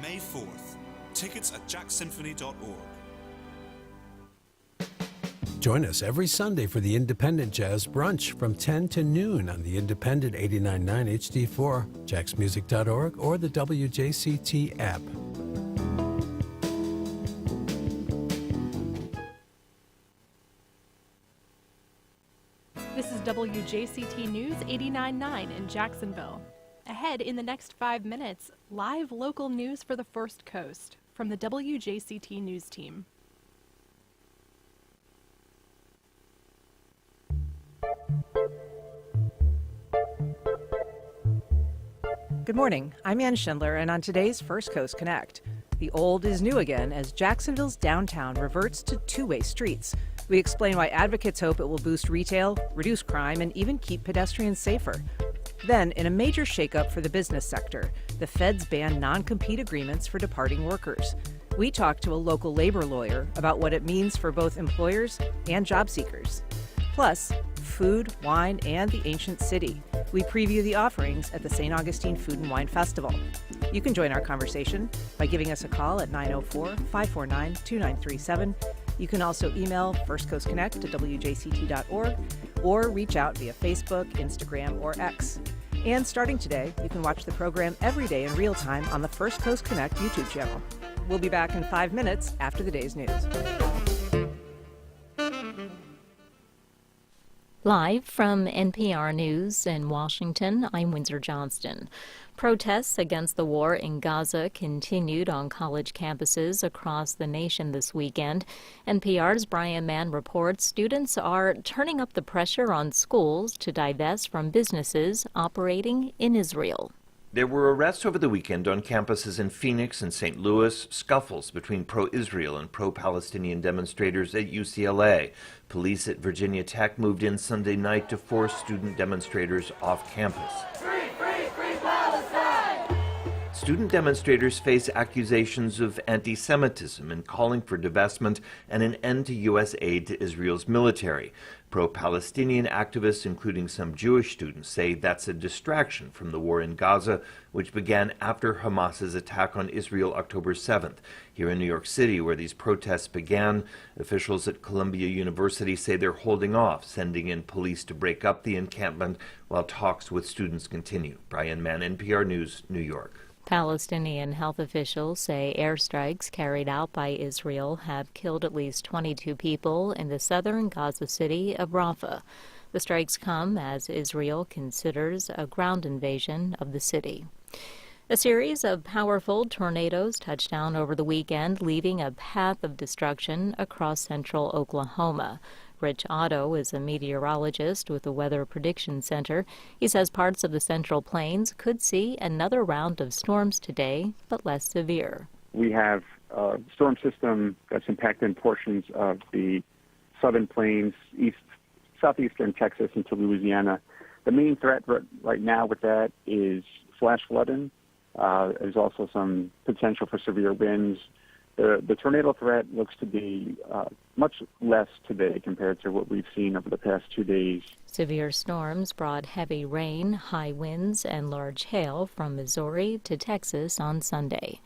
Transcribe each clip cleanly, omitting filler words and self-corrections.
May 4th. Tickets at jacksymphony.org. Join us every Sunday for the Independent Jazz Brunch from 10 to noon on the Independent 89.9 HD4, jacksmusic.org, or the WJCT app. This is WJCT News 89.9 in Jacksonville. Ahead in the next 5 minutes, live local news for the First Coast from the WJCT News team. Good morning, I'm Ann Schindler, and on today's First Coast Connect, the old is new again as Jacksonville's downtown reverts to two-way streets. We explain why advocates hope it will boost retail, reduce crime, and even keep pedestrians safer. Then, in a major shakeup for the business sector, the feds ban non-compete agreements for departing workers. We talked to a local labor lawyer about what it means for both employers and job seekers. Plus, food, wine, and the ancient city. We preview the offerings at the St. Augustine Food and Wine Festival. You can join our conversation by giving us a call at 904-549-2937. You can also email firstcoastconnect@wjct.org or reach out via Facebook, Instagram, or X. And starting today, you can watch the program every day in real time on the First Coast Connect YouTube channel. We'll be back in 5 minutes after the day's news. Live from NPR News in Washington, I'm Windsor Johnston. Protests against the war in Gaza continued on college campuses across the nation this weekend. NPR's Brian Mann reports students are turning up the pressure on schools to divest from businesses operating in Israel. There were arrests over the weekend on campuses in Phoenix and St. Louis, scuffles between pro-Israel and pro-Palestinian demonstrators at UCLA. Police at Virginia Tech moved in Sunday night to force student demonstrators off campus. Free, free, free Palestine! Student demonstrators face accusations of anti-Semitism and calling for divestment and an end to U.S. aid to Israel's military. Pro-Palestinian activists, including some Jewish students, say that's a distraction from the war in Gaza, which began after Hamas's attack on Israel October 7th. Here in New York City, where these protests began, officials at Columbia University say they're holding off, sending in police to break up the encampment while talks with students continue. Brian Mann, NPR News, New York. Palestinian health officials say airstrikes carried out by Israel have killed at least 22 people in the southern Gaza city of Rafah. The strikes come as Israel considers a ground invasion of the city. A series of powerful tornadoes touched down over the weekend, leaving a path of destruction across central Oklahoma. Rich Otto is a meteorologist with the Weather Prediction Center. He says parts of the Central Plains could see another round of storms today, but less severe. We have a storm system that's impacting portions of the Southern Plains, southeastern Texas into Louisiana. The main threat right now with that is flash flooding. There's also some potential for severe winds. The tornado threat looks to be much less today compared to what we've seen over the past 2 days. Severe storms brought heavy rain, high winds, and large hail from Missouri to Texas on Sunday.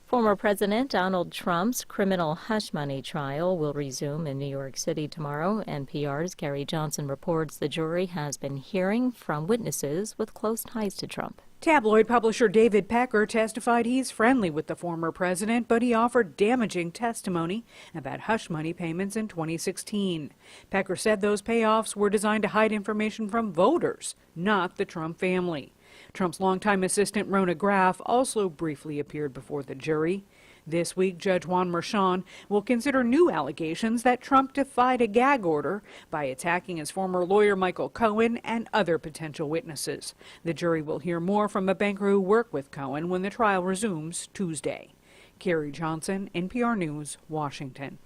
Former President Donald Trump's criminal hush money trial will resume in New York City tomorrow. NPR's Gary Johnson reports the jury has been hearing from witnesses with close ties to Trump. Tabloid publisher David Pecker testified he's friendly with the former president, but he offered damaging testimony about hush money payments in 2016. Pecker said those payoffs were designed to hide information from voters, not the Trump family. Trump's longtime assistant Rona Graff also briefly appeared before the jury. This week, Judge Juan Merchan will consider new allegations that Trump defied a gag order by attacking his former lawyer Michael Cohen and other potential witnesses. The jury will hear more from a banker who worked with Cohen when the trial resumes Tuesday. Carrie Johnson, NPR News, Washington.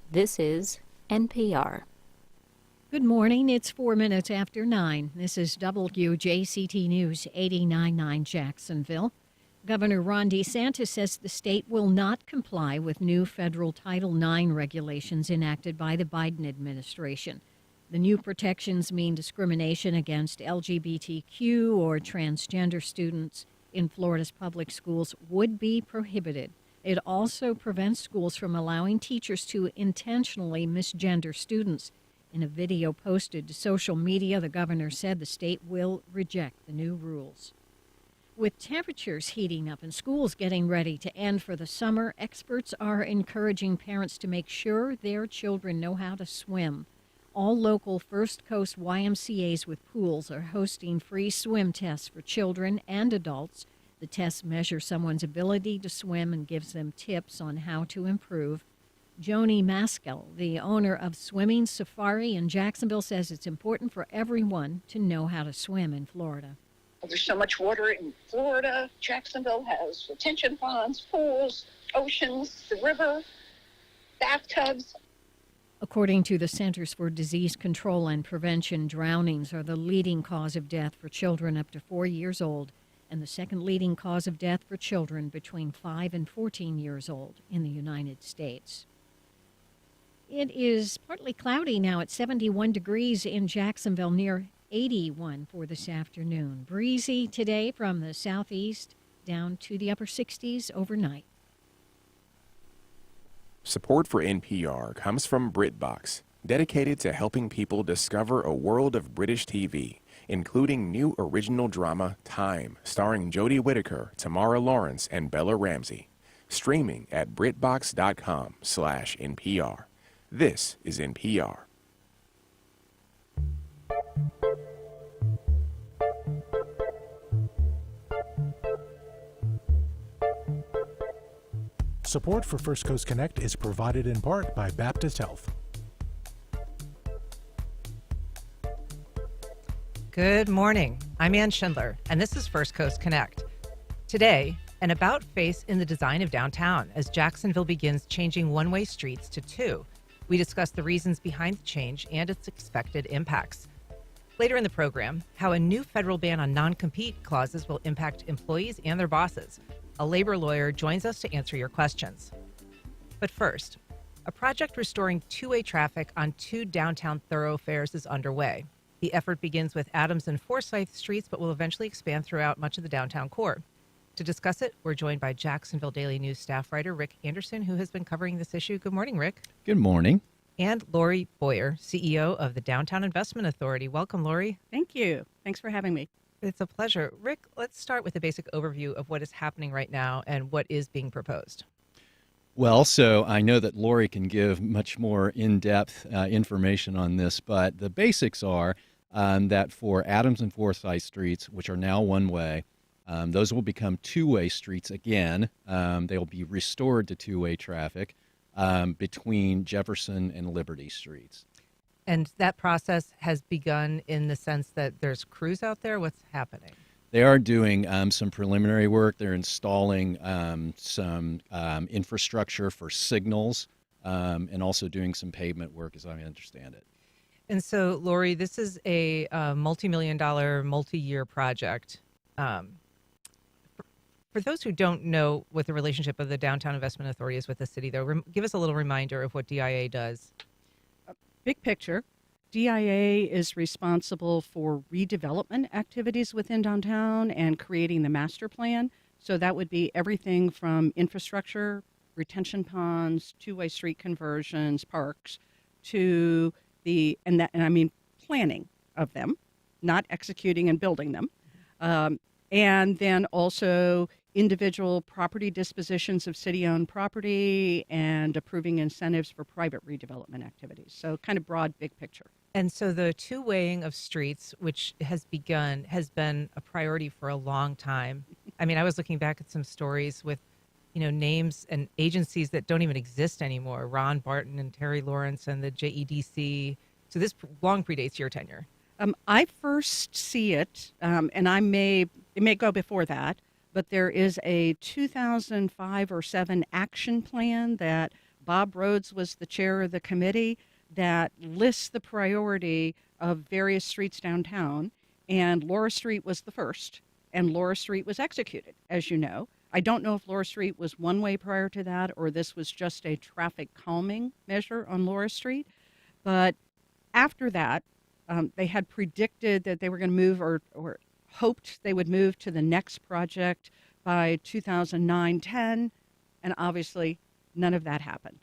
This is NPR. Good morning. It's 4 minutes after 9. This is WJCT News 89.9 Jacksonville. Governor Ron DeSantis says the state will not comply with new federal Title IX regulations enacted by the Biden administration. The new protections mean discrimination against LGBTQ or transgender students, in Florida's public schools would be prohibited. It also prevents schools from allowing teachers to intentionally misgender students. In a video posted to social media, the governor said the state will reject the new rules. With temperatures heating up and schools getting ready to end for the summer, experts are encouraging parents to make sure their children know how to swim. All local First Coast YMCAs with pools are hosting free swim tests for children and adults. The tests measure someone's ability to swim and gives them tips on how to improve. Joni Maskell, the owner of Swimming Safari in Jacksonville, says it's important for everyone to know how to swim in Florida. There's so much water in Florida. Jacksonville has retention ponds, pools, oceans, the river, bathtubs. According to the Centers for Disease Control and Prevention, drownings are the leading cause of death for children up to 4 years old, and the second leading cause of death for children between 5 and 14 years old in the United States. It is partly cloudy now at 71 degrees in Jacksonville, near 81 for this afternoon. Breezy today from the southeast down to the upper 60s overnight. Support for NPR comes from BritBox, dedicated to helping people discover a world of British TV, including new original drama Time, starring Jodie Whittaker, Tamara Lawrence, and Bella Ramsey. Streaming at BritBox.com/NPR. This is NPR. Support for First Coast Connect is provided in part by Baptist Health. Good morning. I'm Ann Schindler, and this is First Coast Connect. Today, an about-face in the design of downtown as Jacksonville begins changing one-way streets to two. We discuss the reasons behind the change and its expected impacts. Later in the program, how a new federal ban on non-compete clauses will impact employees and their bosses. A labor lawyer joins us to answer your questions. But first, a project restoring two-way traffic on two downtown thoroughfares is underway. The effort begins with Adams and Forsyth streets, but will eventually expand throughout much of the downtown core. To discuss it, we're joined by Jacksonville Daily News staff writer Rick Anderson, who has been covering this issue. Good morning, Rick. Good morning. And Lori Boyer, CEO of the Downtown Investment Authority. Welcome, Lori. Thank you. Thanks for having me. It's a pleasure. Rick, let's start with a basic overview of what is happening right now and what is being proposed. Well, so I know that Lori can give much more in-depth information on this, but the basics are that for Adams and Forsyth streets, which are now one-way, those will become two-way streets again. They will be restored to two-way traffic between Jefferson and Liberty streets. And that process has begun in the sense that there's crews out there? What's happening? They are doing some preliminary work. They're installing some infrastructure for signals and also doing some pavement work, as I understand it. And so, Lori, this is a multi-million-dollar, multi-year project. For those who don't know what the relationship of the Downtown Investment Authority is with the city, though, give us a little reminder of what DIA does. Big picture, DIA is responsible for redevelopment activities within downtown and creating the master plan. So that would be everything from infrastructure, retention ponds, two-way street conversions, parks, to planning of them, not executing and building them. And then also individual property dispositions of city-owned property and approving incentives for private redevelopment activities. So kind of broad, big picture. And so the two-waying of streets, which has been a priority for a long time. I mean, I was looking back at some stories with, names and agencies that don't even exist anymore. Ron Barton and Terry Lawrence and the JEDC. So this long predates your tenure. I first see it, and it may go before that, but there is a 2005 or 7 action plan that Bob Rhodes was the chair of the committee that lists the priority of various streets downtown, and Laura Street was the first, and Laura Street was executed, as you know. I don't know if Laura Street was one way prior to that or this was just a traffic calming measure on Laura Street, but after that, they had predicted that they were going to move or hoped they would move to the next project by 2009-10, and obviously none of that happened.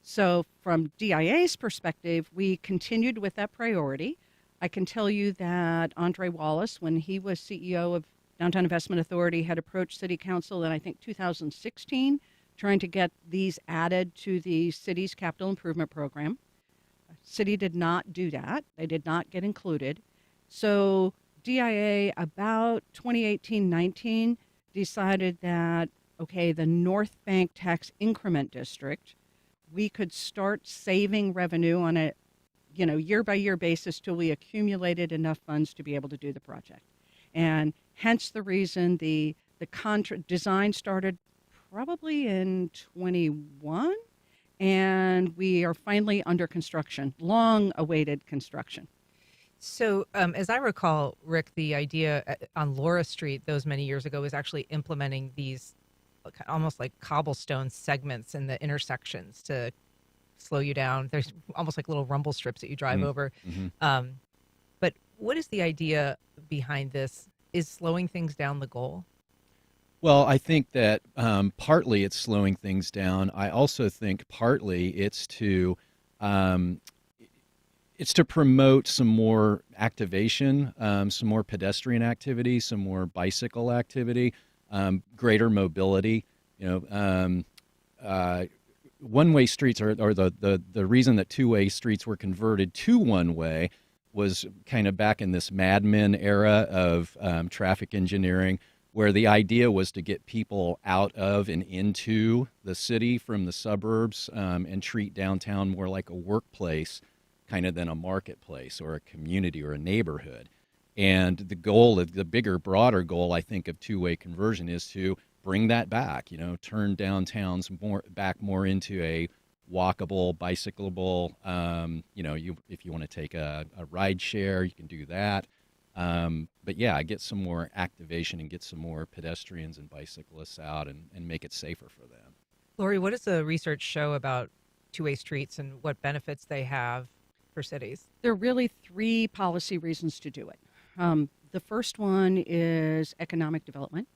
So from DIA's perspective, we continued with that priority. I can tell you that Andre Wallace, when he was CEO of Downtown Investment Authority, had approached City Council in, I think, 2016, trying to get these added to the city's capital improvement program. City did not do that. They did not get included. So DIA, about 2018-19, decided that, okay, the North Bank Tax Increment District, we could start saving revenue on a year-by-year basis till we accumulated enough funds to be able to do the project. And hence the reason the design started probably in 21, and we are finally under construction, long-awaited construction. So, as I recall, Rick, the idea on Laura Street those many years ago was actually implementing these almost like cobblestone segments in the intersections to slow you down. There's almost like little rumble strips that you drive over. Mm-hmm. But what is the idea behind this? Is slowing things down the goal? Well, I think that partly it's slowing things down. I also think partly it's to promote some more activation, some more pedestrian activity, some more bicycle activity, greater mobility. One-way streets are the reason that two-way streets were converted to one-way was kind of back in this Mad Men era of traffic engineering, where the idea was to get people out of and into the city from the suburbs and treat downtown more like a workplace kind of than a marketplace or a community or a neighborhood. And the goal, the bigger, broader goal, I think, of two-way conversion is to bring that back, turn downtowns back more into a walkable, bicyclable, if you want to take a ride share, you can do that. But yeah, get some more activation and get some more pedestrians and bicyclists out and make it safer for them. Lori, what does the research show about two-way streets and what benefits they have for cities? There are really three policy reasons to do it. The first one is economic development.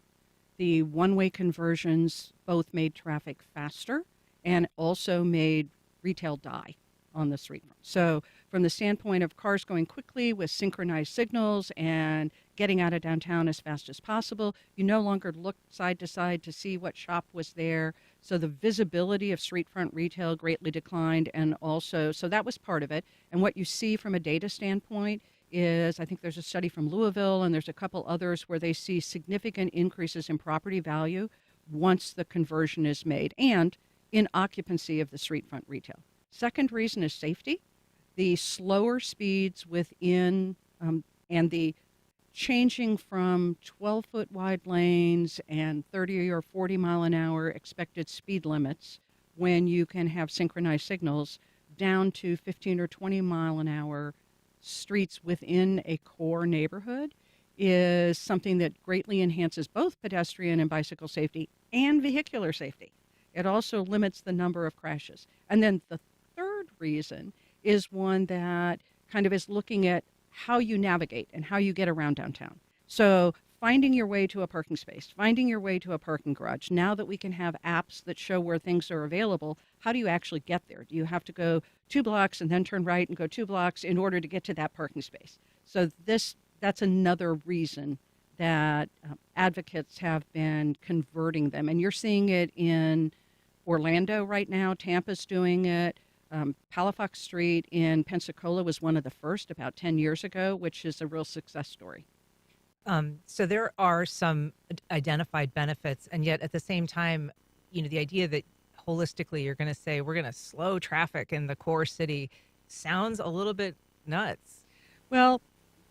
The one-way conversions both made traffic faster and also made retail die on the street. So from the standpoint of cars going quickly with synchronized signals and getting out of downtown as fast as possible, you no longer look side to side to see what shop was there. So the visibility of street front retail greatly declined, and also, so that was part of it. And what you see from a data standpoint is, I think there's a study from Louisville and there's a couple others where they see significant increases in property value once the conversion is made and in occupancy of the street front retail. Second reason is safety. The slower speeds within and the changing from 12-foot wide lanes and 30 or 40 mile an hour expected speed limits when you can have synchronized signals down to 15 or 20 mile an hour streets within a core neighborhood is something that greatly enhances both pedestrian and bicycle safety and vehicular safety. It also limits the number of crashes. And then the third reason is one that kind of is looking at how you navigate and how you get around downtown. So finding your way to a parking space, finding your way to a parking garage. Now that we can have apps that show where things are available, how do you actually get there? Do you have to go 2 blocks and then turn right and go 2 blocks in order to get to that parking space? So that's another reason that advocates have been converting them. And you're seeing it in Orlando right now. Tampa's doing it. Palafox Street in Pensacola was one of the first about 10 years ago, which is a real success story. So there are some identified benefits, and yet at the same time, the idea that holistically you're going to say we're going to slow traffic in the core city sounds a little bit nuts. Well,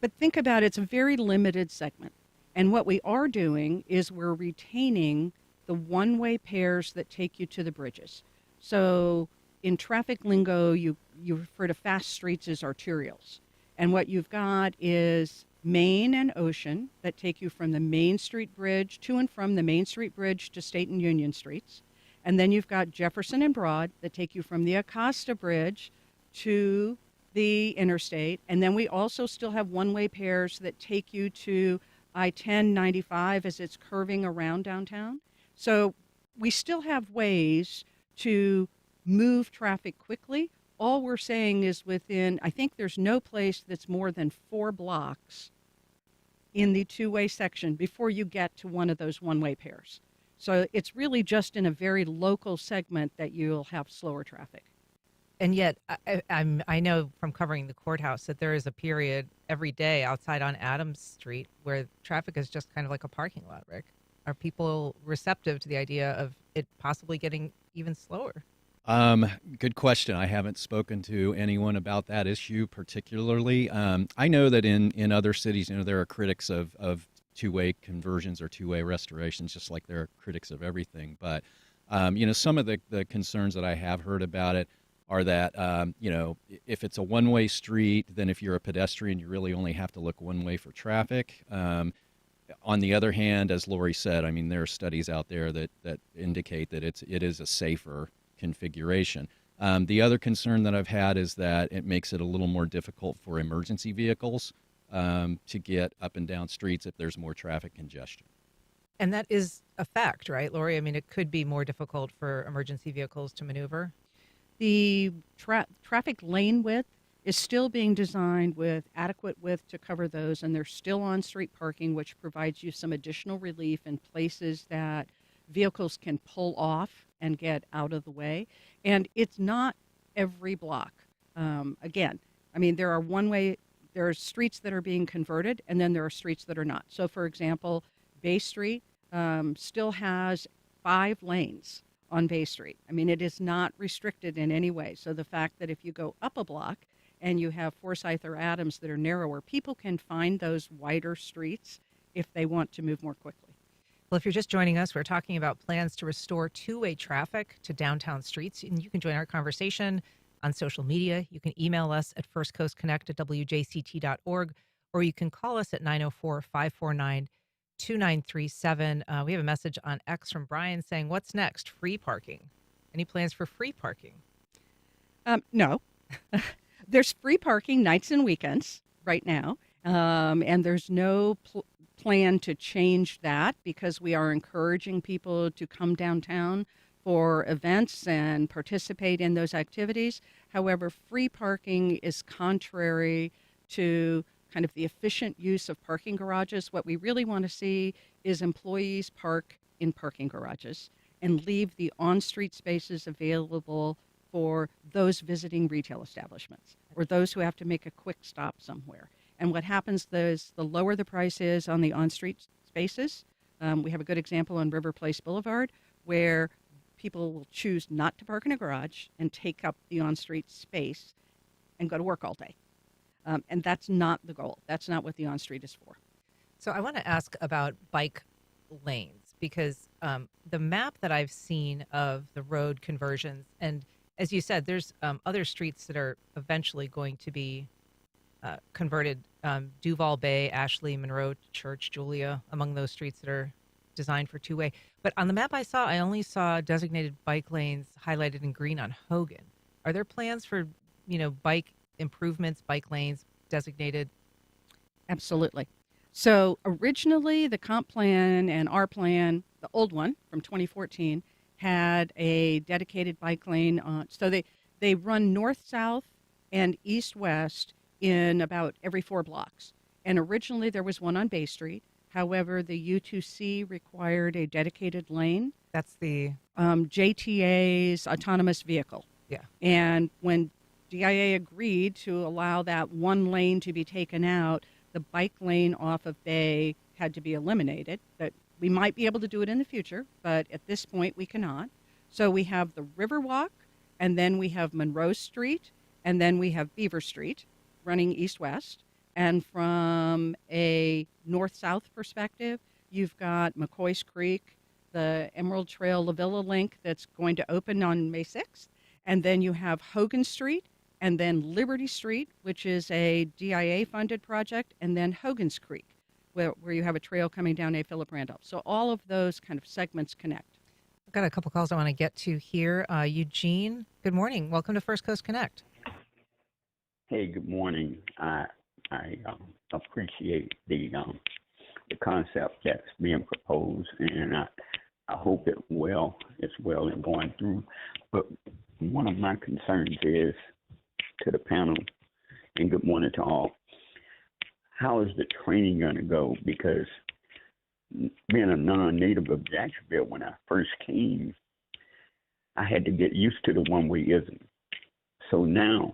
but think about it, it's a very limited segment. And what we are doing is we're retaining the one-way pairs that take you to the bridges. So in traffic lingo, you refer to fast streets as arterials. And what you've got is Main and Ocean that take you from the Main Street Bridge to and from the Main Street Bridge to State and Union Streets. And then you've got Jefferson and Broad that take you from the Acosta Bridge to the interstate. And then we also still have one-way pairs that take you to I-10-95 as it's curving around downtown. So we still have ways to move traffic quickly. All we're saying is I think there's no place that's more than 4 blocks in the two-way section before you get to one of those one-way pairs. So it's really just in a very local segment that you'll have slower traffic. And yet, I know from covering the courthouse that there is a period every day outside on Adams Street where traffic is just kind of like a parking lot, Rick. Are people receptive to the idea of it possibly getting even slower? Good question. I haven't spoken to anyone about that issue particularly. I know that in other cities, there are critics of two-way conversions or two-way restorations, just like there are critics of everything. But, some of the concerns that I have heard about it are that, if it's a one-way street, then if you're a pedestrian, you really only have to look one way for traffic. On the other hand, as Lori said, there are studies out there that indicate that it is a safer configuration. The other concern that I've had is that it makes it a little more difficult for emergency vehicles to get up and down streets if there's more traffic congestion. And that is a fact, right, Lori? It could be more difficult for emergency vehicles to maneuver. The traffic lane width is still being designed with adequate width to cover those, and there's still on-street parking, which provides you some additional relief in places that vehicles can pull off and get out of the way. And it's not every block. Again, there are streets that are being converted, and then there are streets that are not. So, for example, Bay Street still has 5 lanes on Bay Street. It is not restricted in any way. So the fact that if you go up a block and you have Forsyth or Adams that are narrower, people can find those wider streets if they want to move more quickly. Well, if you're just joining us, we're talking about plans to restore two-way traffic to downtown streets, and you can join our conversation on social media. You can email us at firstcoastconnect@wjct.org, or you can call us at 904-549-2937. We have a message on X from Brian saying, what's next? Free parking. Any plans for free parking? No. There's free parking nights and weekends right now, and there's no plan to change that because we are encouraging people to come downtown for events and participate in those activities. However, free parking is contrary to kind of the efficient use of parking garages. What we really want to see is employees park in parking garages and leave the on-street spaces available for those visiting retail establishments or those who have to make a quick stop somewhere. And what happens is the lower the price is on the on-street spaces. We have a good example on River Place Boulevard where people will choose not to park in a garage and take up the on-street space and go to work all day. And that's not the goal. That's not what the on-street is for. So I want to ask about bike lanes because the map that I've seen of the road conversions, and as you said, there's other streets that are eventually going to be converted. Duval Bay, Ashley, Monroe, Church, Julia, among those streets that are designed for two-way. But on the map I saw, I only saw designated bike lanes highlighted in green on Hogan. Are there plans for, bike improvements, bike lanes designated? Absolutely. So originally the comp plan and our plan, the old one from 2014, had a dedicated bike lane on. So they run north-south and east-west in about every 4 blocks. And originally there was one on Bay Street. However, the U2C required a dedicated lane. That's the JTA's autonomous vehicle. Yeah. And when DIA agreed to allow that one lane to be taken out, the bike lane off of Bay had to be eliminated. That we might be able to do it in the future, but at this point we cannot. So we have the Riverwalk, and then we have Monroe Street, and then we have Beaver Street running east-west. And from a north-south perspective, you've got McCoy's Creek, the Emerald Trail La Villa link that's going to open on May 6th. And then you have Hogan Street, and then Liberty Street, which is a DIA-funded project, and then Hogan's Creek, where you have a trail coming down A. Philip Randolph. So all of those kind of segments connect. I've got a couple calls I want to get to here. Eugene, good morning. Welcome to First Coast Connect. Hey, good morning. I appreciate the the concept that's being proposed, and I hope it's well and going through. But one of my concerns is to the panel, and good morning to all. How is the training going to go? Because being a non-native of Jacksonville, when I first came, I had to get used to the one-wayism. So now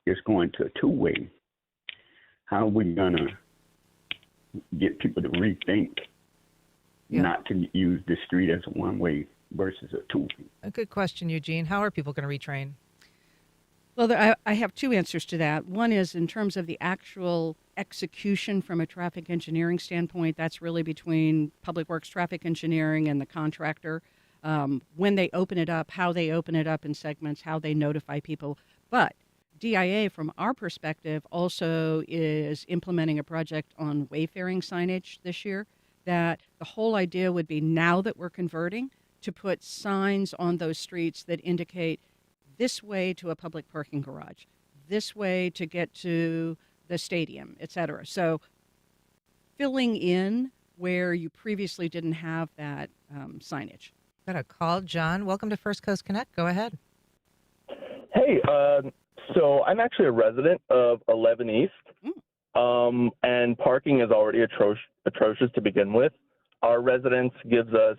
it's going to a two-way. How are we going to get people to rethink not to use the street as a one-way versus a two-way? A good question, Eugene. How are people going to retrain? Well, I have two answers to that. One is in terms of the actual execution from a traffic engineering standpoint, that's really between Public Works Traffic Engineering and the contractor. When they open it up, how they open it up in segments, how they notify people. But DIA, from our perspective, also is implementing a project on wayfaring signage this year, that the whole idea would be, now that we're converting, to put signs on those streets that indicate this way to a public parking garage, this way to get to the stadium, et cetera. So filling in where you previously didn't have that signage. Got a call. John, welcome to First Coast Connect. Go ahead. Hey, so I'm actually a resident of 11 East, and parking is already atrocious to begin with. Our residence gives us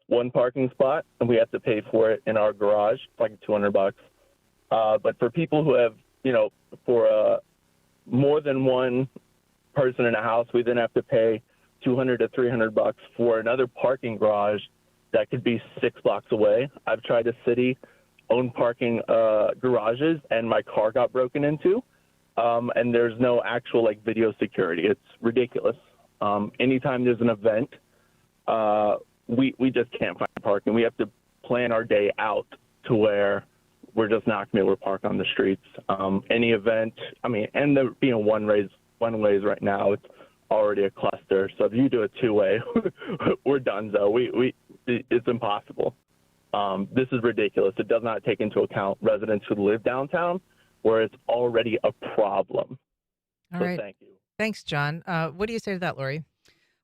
one parking spot, and we have to pay for it in our garage, like $200. But for people who have, for more than one person in a house, we then have to pay $200 to $300 for another parking garage that could be 6 blocks away. I've tried to city-owned parking garages, and my car got broken into, and there's no actual video security. It's ridiculous. Anytime there's an event, we just can't find parking. We have to plan our day out to where we're just not going to be able to park on the streets. Any event, and there being one ways right now, it's already a cluster. So if you do a two-way, we're done. Though it's impossible. This is ridiculous. It does not take into account residents who live downtown, where it's already a problem. All so right. Thank you. Thanks, John. What do you say to that, Lori?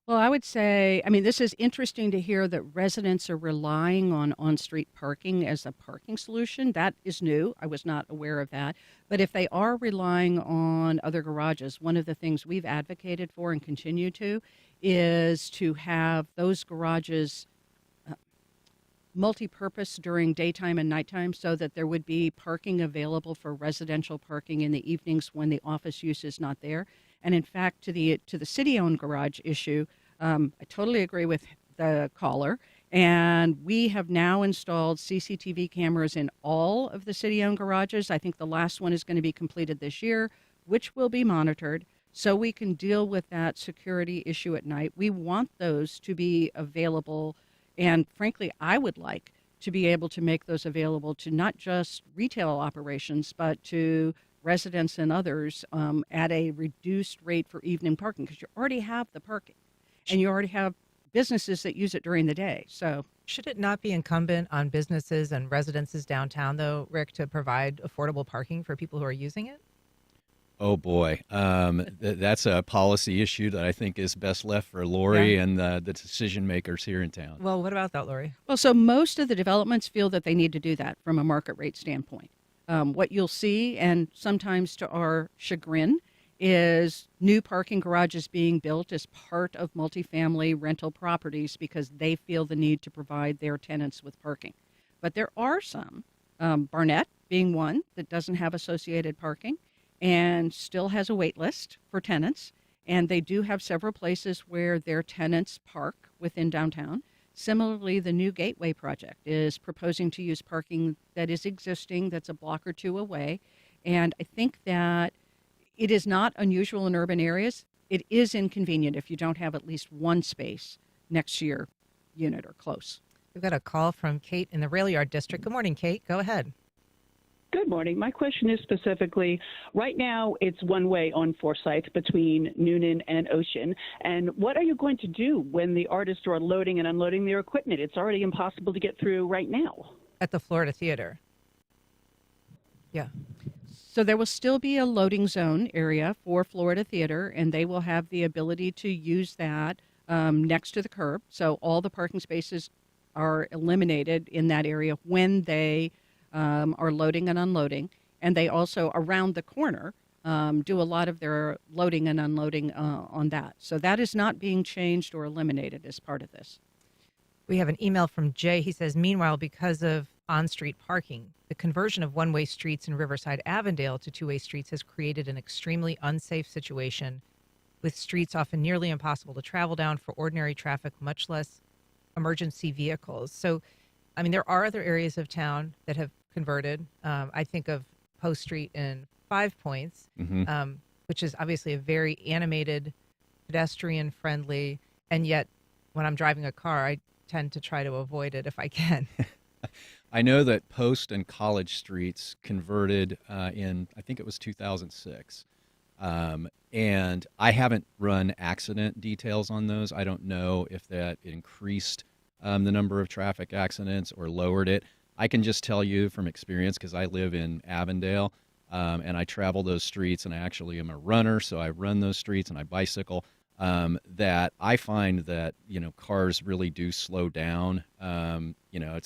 Well, I would say, this is interesting to hear that residents are relying on on-street parking as a parking solution. That is new. I was not aware of that. But if they are relying on other garages, one of the things we've advocated for and continue to is to have those garages multi-purpose during daytime and nighttime, so that there would be parking available for residential parking in the evenings when the office use is not there. And in fact, to the city-owned garage issue, I totally agree with the caller. And we have now installed CCTV cameras in all of the city-owned garages. I think the last one is going to be completed this year, which will be monitored, so we can deal with that security issue at night. We want those to be available, and frankly, I would like to be able to make those available to not just retail operations, but to residents and others at a reduced rate for evening parking, because you already have the parking and you already have businesses that use it during the day. So should it not be incumbent on businesses and residences downtown, though, Rick, to provide affordable parking for people who are using it? Oh, boy. That's a policy issue that I think is best left for Lori and the decision makers here in town. Well, what about that, Lori? Well, so most of the developments feel that they need to do that from a market rate standpoint. What you'll see, and sometimes to our chagrin, is new parking garages being built as part of multifamily rental properties because they feel the need to provide their tenants with parking. But there are some, Barnett being one, that doesn't have associated parking and still has a wait list for tenants. And they do have several places where their tenants park within downtown. Similarly, the new Gateway project is proposing to use parking that is existing, that's a block or two away. And I think that it is not unusual in urban areas. It is inconvenient if you don't have at least one space next to your unit or close. We've got a call from Kate in the Rail Yard District. Good morning, Kate. Go ahead. Good morning. My question is specifically, right now it's one way on Forsyth between Noonan and Ocean. And what are you going to do when the artists are loading and unloading their equipment? It's already impossible to get through right now. At the Florida Theater. Yeah. So there will still be a loading zone area for Florida Theater, and they will have the ability to use that next to the curb. So all the parking spaces are eliminated in that area when they are loading and unloading. And they also, around the corner, do a lot of their loading and unloading on that. So that is not being changed or eliminated as part of this. We have an email from Jay. He says, meanwhile, because of on-street parking, the conversion of one-way streets in Riverside Avondale to two-way streets has created an extremely unsafe situation, with streets often nearly impossible to travel down for ordinary traffic, much less emergency vehicles. So, I mean, there are other areas of town that have converted. I think of Post Street in 5 Points, which is obviously a very animated, pedestrian-friendly, and yet when I'm driving a car, I tend to try to avoid it if I can. I know that Post and College Streets converted in, I think it was 2006. And I haven't run accident details on those. I don't know if that increased the number of traffic accidents or lowered it. I can just tell you from experience, because I live in Avondale, and I travel those streets, and I actually am a runner, so I run those streets and I bicycle. That I find that, cars really do slow down.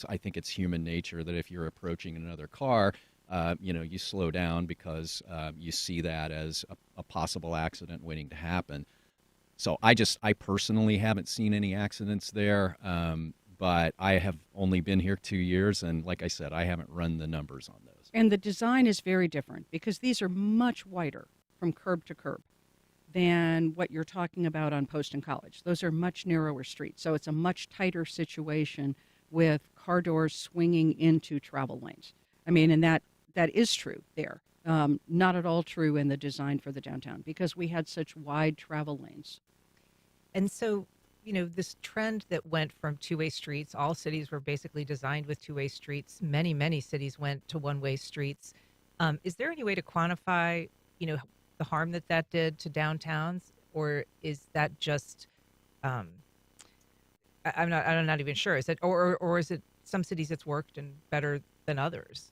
I think it's human nature that if you're approaching another car, you slow down because you see that as a possible accident waiting to happen. So I personally haven't seen any accidents there, but I have only been here 2 years, and like I said, I haven't run the numbers on those. And the design is very different because these are much wider from curb to curb than what you're talking about on Post and College. Those are much narrower streets, so it's a much tighter situation with car doors swinging into travel lanes. I mean, and that is true there. Not at all true in the design for the downtown because we had such wide travel lanes. And so, this trend that went from two-way streets, all cities were basically designed with two-way streets. Many, many cities went to one-way streets. Is there any way to quantify, the harm that did to downtowns, or is that just I'm not even sure. Is it or is it some cities it's worked and better than others?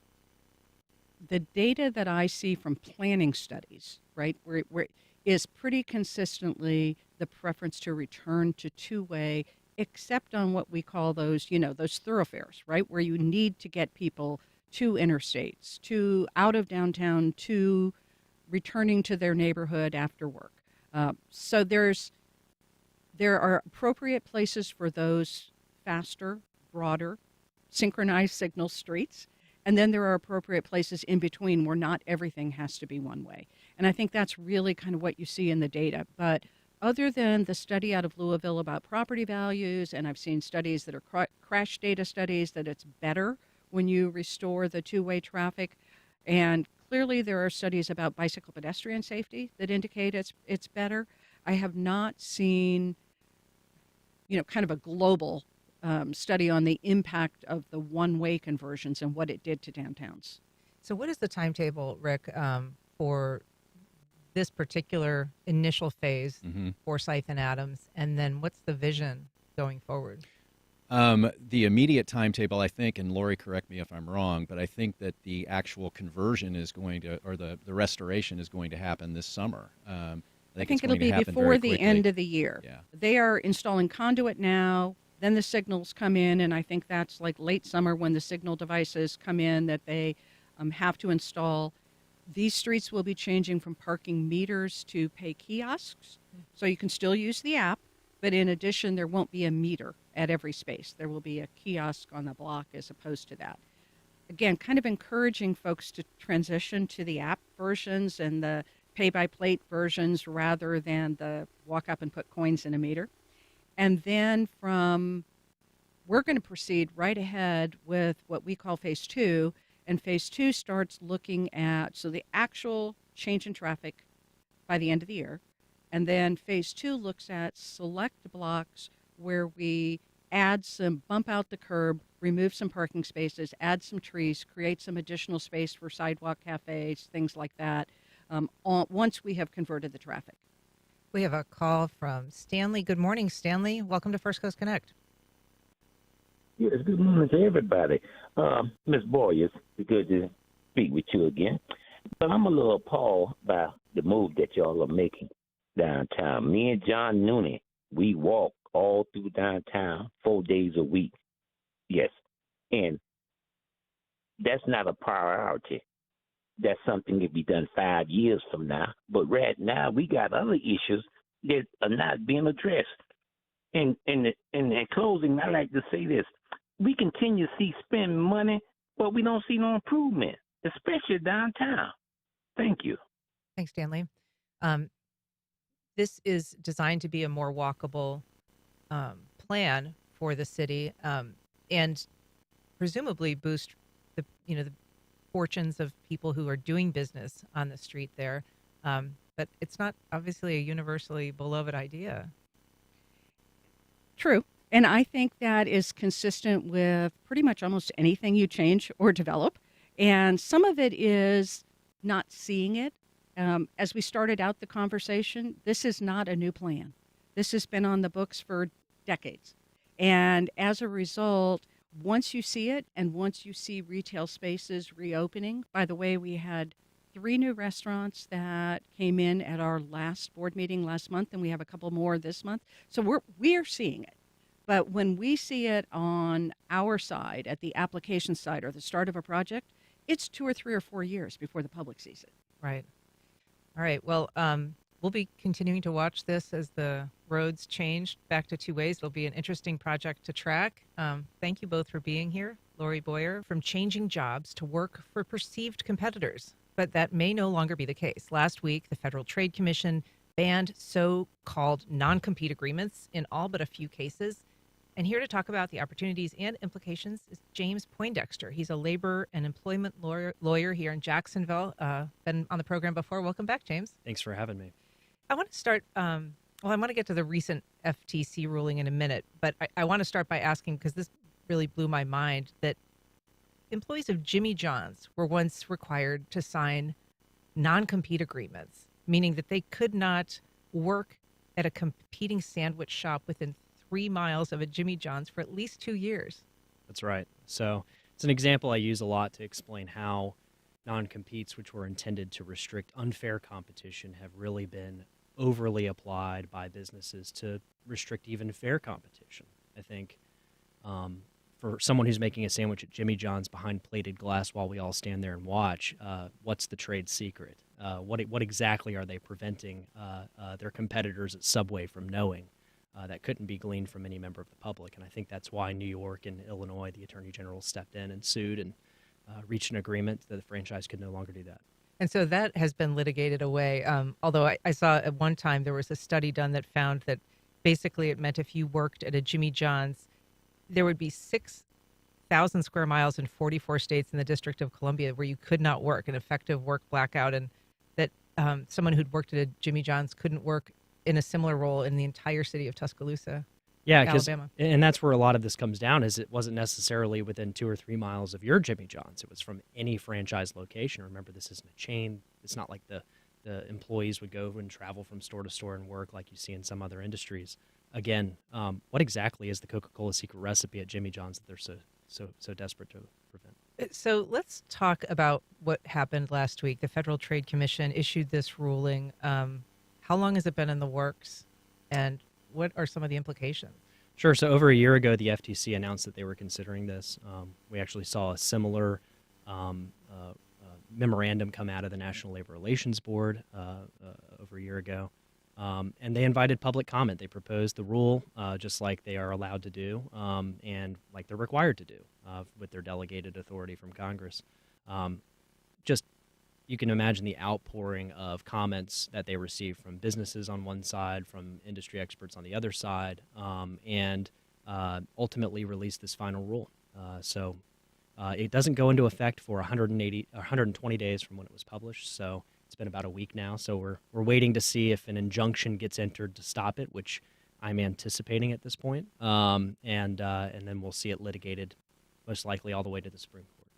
The data that I see from planning studies, right, where is pretty consistently the preference to return to two-way, except on what we call those thoroughfares, right, where you need to get people to interstates, to out of downtown, to returning to their neighborhood after work. So there are appropriate places for those faster, broader, synchronized signal streets. And then there are appropriate places in between where not everything has to be one way. And I think that's really kind of what you see in the data. But other than the study out of Louisville about property values, and I've seen studies that are crash data studies, that it's better when you restore the two-way traffic. And clearly there are studies about bicycle pedestrian safety that indicate it's better. I have not seen, kind of a global study on the impact of the one-way conversions and what it did to downtowns. So what is the timetable, Rick, for this particular initial phase, Forsyth and Adams, and then what's the vision going forward? The immediate timetable, I think, and Lori, correct me if I'm wrong, but I think that the actual conversion is going to, or the restoration is going to happen this summer. I think it'll be before the end of the year. Yeah. They are installing conduit now. Then the signals come in, and I think that's like late summer when the signal devices come in that they have to install. These streets will be changing from parking meters to pay kiosks, so you can still use the app, but in addition, there won't be a meter at every space. There will be a kiosk on the block as opposed to that. Again, kind of encouraging folks to transition to the app versions and the pay-by-plate versions rather than the walk up and put coins in a meter. And then we're going to proceed right ahead with what we call phase 2. And phase 2 starts looking at, so the actual change in traffic by the end of the year. And then phase 2 looks at select blocks where we bump out the curb, remove some parking spaces, add some trees, create some additional space for sidewalk cafes, things like that, once we have converted the traffic. We have a call from Stanley. Good morning, Stanley. Welcome to First Coast Connect. Yes, good morning to everybody. Ms. Boyers, it's good to speak with you again. But I'm a little appalled by the move that y'all are making downtown. Me and John Noonan, we walk all through downtown 4 days a week. Yes. And that's not a priority. That's something that be done 5 years from now. But right now, we got other issues that are not being addressed. In closing, I like to say this. We continue to see spend money, but we don't see no improvement, especially downtown. Thank you. Thanks, Stanley. This is designed to be a more walkable plan for the city, and presumably boost the fortunes of people who are doing business on the street there. But it's not obviously a universally beloved idea. True. And I think that is consistent with pretty much almost anything you change or develop. And some of it is not seeing it. As we started out the conversation, this is not a new plan. This has been on the books for decades. And as a result, once you see it and once you see retail spaces reopening, by the way, we had 3 new restaurants that came in at our last board meeting last month, and we have a couple more this month. So we're seeing it. But when we see it on our side, at the application side or the start of a project, it's 2 or 3 or 4 years before the public sees it. Right. All right. Well, we'll be continuing to watch this as the roads change back to 2 ways. It'll be an interesting project to track. Thank you both for being here. Lori Boyer, from changing jobs to work for perceived competitors. But that may no longer be the case. Last week, the Federal Trade Commission banned so-called non-compete agreements in all but a few cases. And here to talk about the opportunities and implications is James Poindexter. He's a labor and employment lawyer here in Jacksonville. Been on the program before. Welcome back, James. Thanks for having me. I want to start, I want to get to the recent FTC ruling in a minute, but I want to start by asking, because this really blew my mind, that employees of Jimmy John's were once required to sign non-compete agreements, meaning that they could not work at a competing sandwich shop within 3 miles of a Jimmy John's for at least 2 years. That's right. So it's an example I use a lot to explain how non-competes, which were intended to restrict unfair competition, have really been overly applied by businesses to restrict even fair competition. I think for someone who's making a sandwich at Jimmy John's behind plated glass while we all stand there and watch, what's the trade secret? What exactly are they preventing their competitors at Subway from knowing? That couldn't be gleaned from any member of the public. And I think that's why New York and Illinois, the attorney general stepped in and sued and reached an agreement that the franchise could no longer do that. And so that has been litigated away. Although I saw at one time there was a study done that found that basically it meant if you worked at a Jimmy John's, there would be 6,000 square miles in 44 states in the District of Columbia where you could not work, an effective work blackout, and that someone who'd worked at a Jimmy John's couldn't work in a similar role in the entire city of Tuscaloosa, Alabama. And that's where a lot of this comes down, is it wasn't necessarily within 2 or 3 miles of your Jimmy John's. It was from any franchise location. Remember, this isn't a chain. It's not like the employees would go and travel from store to store and work like you see in some other industries. Again, what exactly is the Coca-Cola secret recipe at Jimmy John's that they're so desperate to prevent? So let's talk about what happened last week. The Federal Trade Commission issued this ruling. How long has it been in the works, and what are some of the implications? Sure. So over a year ago, the FTC announced that they were considering this. We actually saw a similar memorandum come out of the National Labor Relations Board over a year ago. And they invited public comment. They proposed the rule just like they are allowed to do and like they're required to do with their delegated authority from Congress. You can imagine the outpouring of comments that they received from businesses on one side, from industry experts on the other side, and ultimately released this final rule. So it doesn't go into effect for 120 days from when it was published. So it's been about a week now. So we're waiting to see if an injunction gets entered to stop it, which I'm anticipating at this point, and then we'll see it litigated, most likely all the way to the Supreme Court.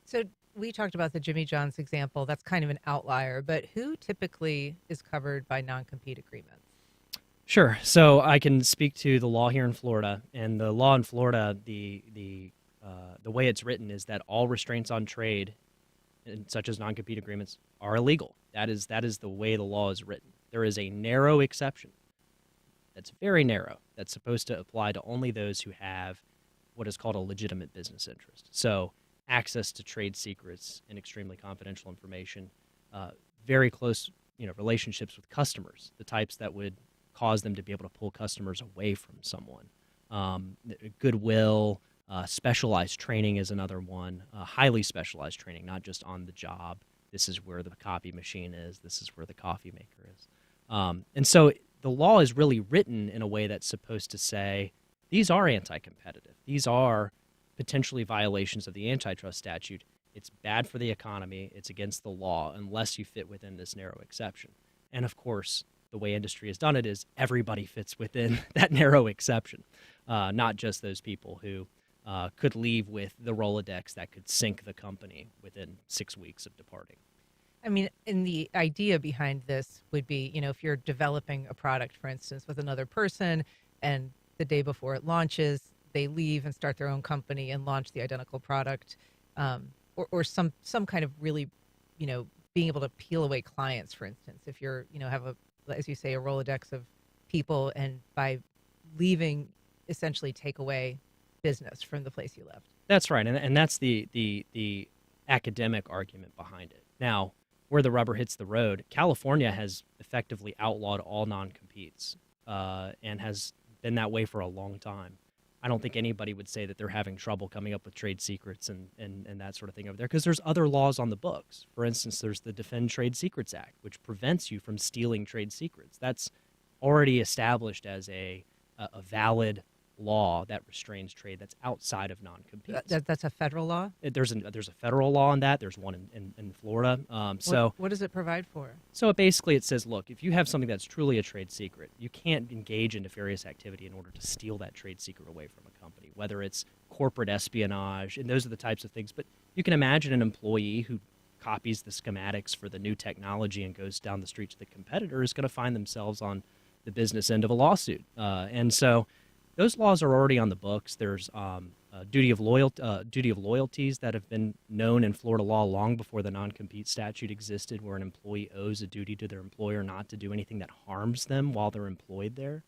So we talked about the Jimmy John's example. That's kind of an outlier, but who typically is covered by non-compete agreements? Sure. So I can speak to the law here in Florida, and the law in Florida, the way it's written is that all restraints on trade such as non-compete agreements, are illegal. That is the way the law is written. There is a narrow exception that's very narrow, that's supposed to apply to only those who have what is called a legitimate business interest. So access to trade secrets and extremely confidential information, very close relationships with customers, the types that would cause them to be able to pull customers away from someone. Goodwill, specialized training is another one, highly specialized training, not just on the job. This is where the copy machine is. This is where the coffee maker is. And so the law is really written in a way that's supposed to say, these are anti-competitive. These are potentially violations of the antitrust statute. It's bad for the economy. It's against the law unless you fit within this narrow exception. And of course, the way industry has done it is everybody fits within that narrow exception, not just those people who could leave with the Rolodex that could sink the company within 6 weeks of departing. I mean, and the idea behind this would be, if you're developing a product, for instance, with another person, and the day before it launches, they leave and start their own company and launch the identical product, or some kind of really, being able to peel away clients, for instance, if you're, have as you say, a Rolodex of people, and by leaving, essentially take away business from the place you left. That's right, and that's the academic argument behind it. Now, where the rubber hits the road, California has effectively outlawed all non-competes and has been that way for a long time. I don't think anybody would say that they're having trouble coming up with trade secrets and that sort of thing over there, because there's other laws on the books. For instance, there's the Defend Trade Secrets Act, which prevents you from stealing trade secrets. That's already established as a valid law that restrains trade that's outside of non-competes. That's a federal law? There's a federal law on that. There's one in Florida. What does it provide for? So basically it says, look, if you have something that's truly a trade secret, you can't engage in nefarious activity in order to steal that trade secret away from a company, whether it's corporate espionage, and those are the types of things. But you can imagine an employee who copies the schematics for the new technology and goes down the street to the competitor is going to find themselves on the business end of a lawsuit. And so those laws are already on the books. There's duty of loyalties that have been known in Florida law long before the non-compete statute existed, where an employee owes a duty to their employer not to do anything that harms them while they're employed there.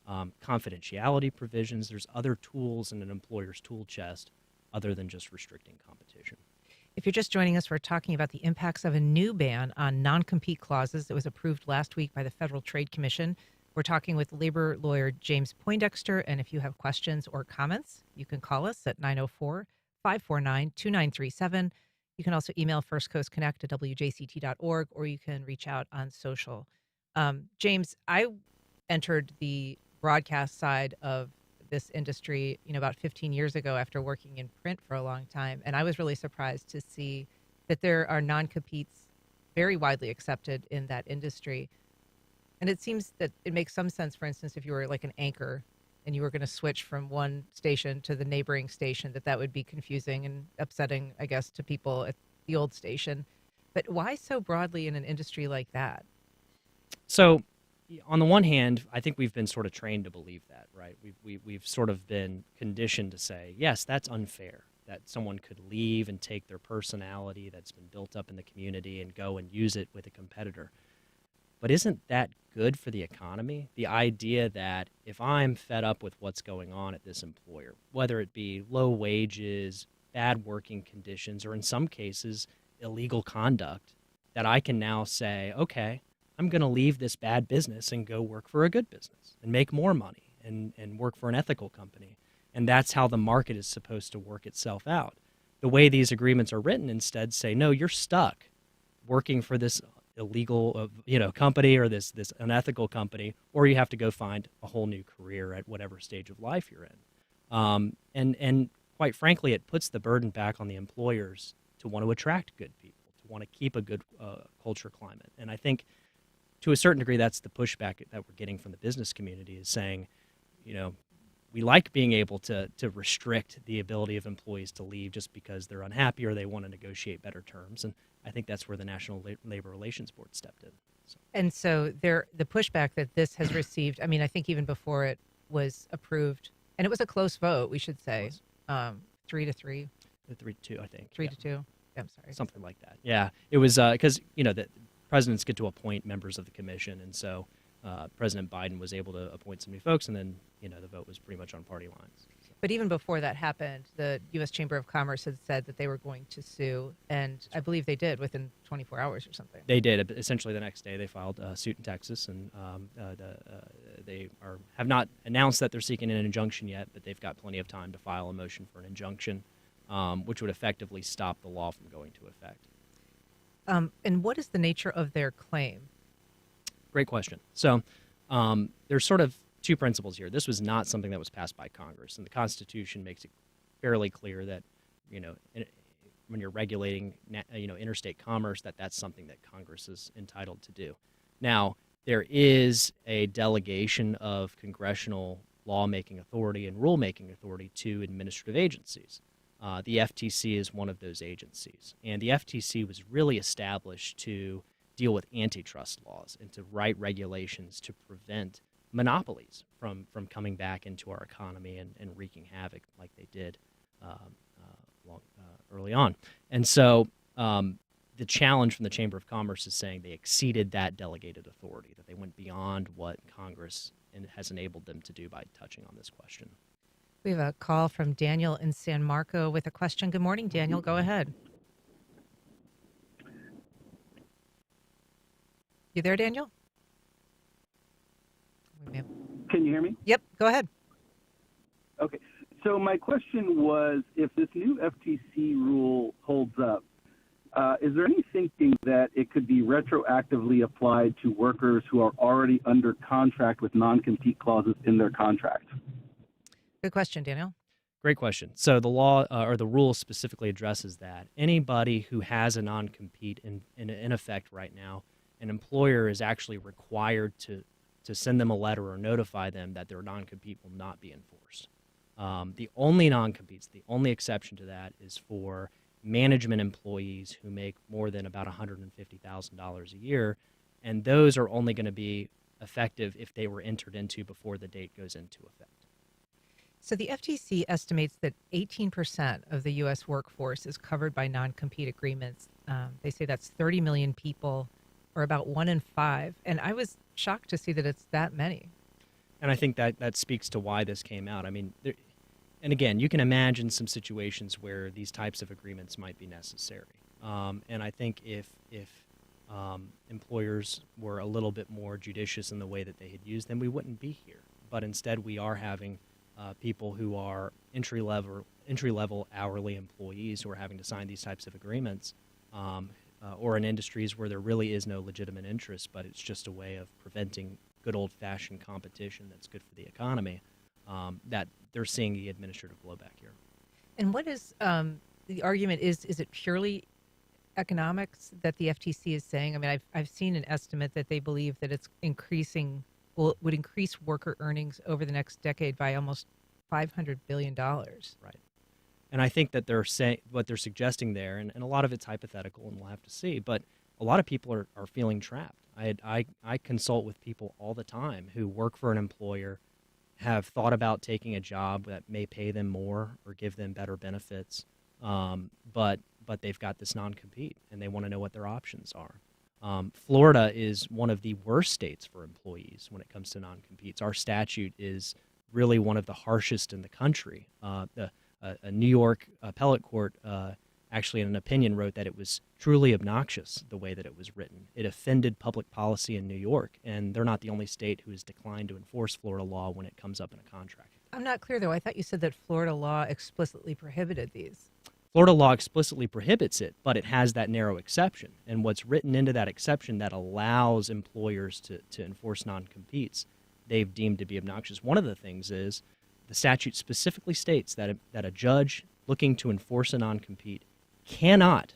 Confidentiality provisions. There's other tools in an employer's tool chest other than just restricting competition. If you're just joining us, we're talking about the impacts of a new ban on non-compete clauses that was approved last week by the Federal Trade Commission. We're talking with labor lawyer James Poindexter, and if you have questions or comments, you can call us at 904-549-2937. You can also email First Coast Connect at WJCT.org, or you can reach out on social. James, I entered the broadcast side of this industry, about 15 years ago after working in print for a long time, and I was really surprised to see that there are non-competes very widely accepted in that industry. And it seems that it makes some sense, for instance, if you were like an anchor and you were going to switch from one station to the neighboring station, that would be confusing and upsetting, I guess, to people at the old station. But why so broadly in an industry like that? So on the one hand, I think we've been sort of trained to believe that, right? We've sort of been conditioned to say, yes, that's unfair, that someone could leave and take their personality that's been built up in the community and go and use it with a competitor. But isn't that good for the economy? The idea that if I'm fed up with what's going on at this employer, whether it be low wages, bad working conditions, or in some cases, illegal conduct, that I can now say, okay, I'm going to leave this bad business and go work for a good business and make more money and work for an ethical company. And that's how the market is supposed to work itself out. The way these agreements are written instead say, no, you're stuck working for this illegal company or this unethical company, or you have to go find a whole new career at whatever stage of life you're in. And quite frankly, it puts the burden back on the employers to want to attract good people, to want to keep a good culture climate. And I think to a certain degree, that's the pushback that we're getting from the business community, is saying, we like being able to restrict the ability of employees to leave just because they're unhappy or they want to negotiate better terms. And I think that's where the National Labor Relations Board stepped in. And so the pushback that this has received, I mean, I think even before it was approved, and it was a close vote, we should say, 3-3. 3-2, I think. 3-2. I'm sorry. Something like that. Yeah, it was because the presidents get to appoint members of the commission, and so President Biden was able to appoint some new folks, and then the vote was pretty much on party lines. But even before that happened, the U.S. Chamber of Commerce had said that they were going to sue, and I believe they did within 24 hours or something. They did. Essentially, the next day they filed a suit in Texas, and they have not announced that they're seeking an injunction yet, but they've got plenty of time to file a motion for an injunction, which would effectively stop the law from going to effect. And what is the nature of their claim? Great question. So there's sort of two principles here. This was not something that was passed by Congress, and the Constitution makes it fairly clear that, when you're regulating, interstate commerce, that's something that Congress is entitled to do. Now, there is a delegation of congressional lawmaking authority and rulemaking authority to administrative agencies. The FTC is one of those agencies, and the FTC was really established to deal with antitrust laws and to write regulations to prevent monopolies from coming back into our economy and wreaking havoc like they did early on. And so the challenge from the Chamber of Commerce is saying they exceeded that delegated authority, that they went beyond what Congress has enabled them to do by touching on this question. We have a call from Daniel in San Marco with a question. Good morning, Daniel. Go ahead. You there, Daniel? Can you hear me? Yep, go ahead. Okay. So my question was, if this new FTC rule holds up, is there any thinking that it could be retroactively applied to workers who are already under contract with non-compete clauses in their contract? Good question, Daniel. Great question. So the law or the rule specifically addresses that. Anybody who has a non-compete in effect right now, an employer is actually required to send them a letter or notify them that their non-compete will not be enforced. The only non-competes, the only exception to that is for management employees who make more than about $150,000 a year, and those are only going to be effective if they were entered into before the date goes into effect. So the FTC estimates that 18% of the U.S. workforce is covered by non-compete agreements. They say that's 30 million people, or about 1 in 5. And I was shocked to see that it's that many. And I think that speaks to why this came out. I mean, and again, you can imagine some situations where these types of agreements might be necessary. And I think if employers were a little bit more judicious in the way that they had used them, we wouldn't be here. But instead, we are having people who are entry-level hourly employees who are having to sign these types of agreements, or in industries where there really is no legitimate interest, but it's just a way of preventing good old-fashioned competition that's good for the economy, that they're seeing the administrative blowback here. And what is the argument? Is it purely economics that the FTC is saying? I mean, I've seen an estimate that they believe that it's would increase worker earnings over the next decade by almost $500 billion. Right. And I think that they're saying what they're suggesting there, and a lot of it's hypothetical, and we'll have to see, but a lot of people are feeling trapped. I consult with people all the time who work for an employer, have thought about taking a job that may pay them more or give them better benefits, but they've got this non-compete, and they want to know what their options are. Florida is one of the worst states for employees when it comes to non-competes. Our statute is really one of the harshest in the country. A New York appellate court actually in an opinion wrote that it was truly obnoxious the way that it was written. It offended public policy in New York, and they're not the only state who has declined to enforce Florida law when it comes up in a contract. I'm not clear, though. I thought you said that Florida law explicitly prohibited these. Florida law explicitly prohibits it, but it has that narrow exception. And what's written into that exception that allows employers to enforce non-competes, they've deemed to be obnoxious. One of the things is the statute specifically states that a judge looking to enforce a non-compete cannot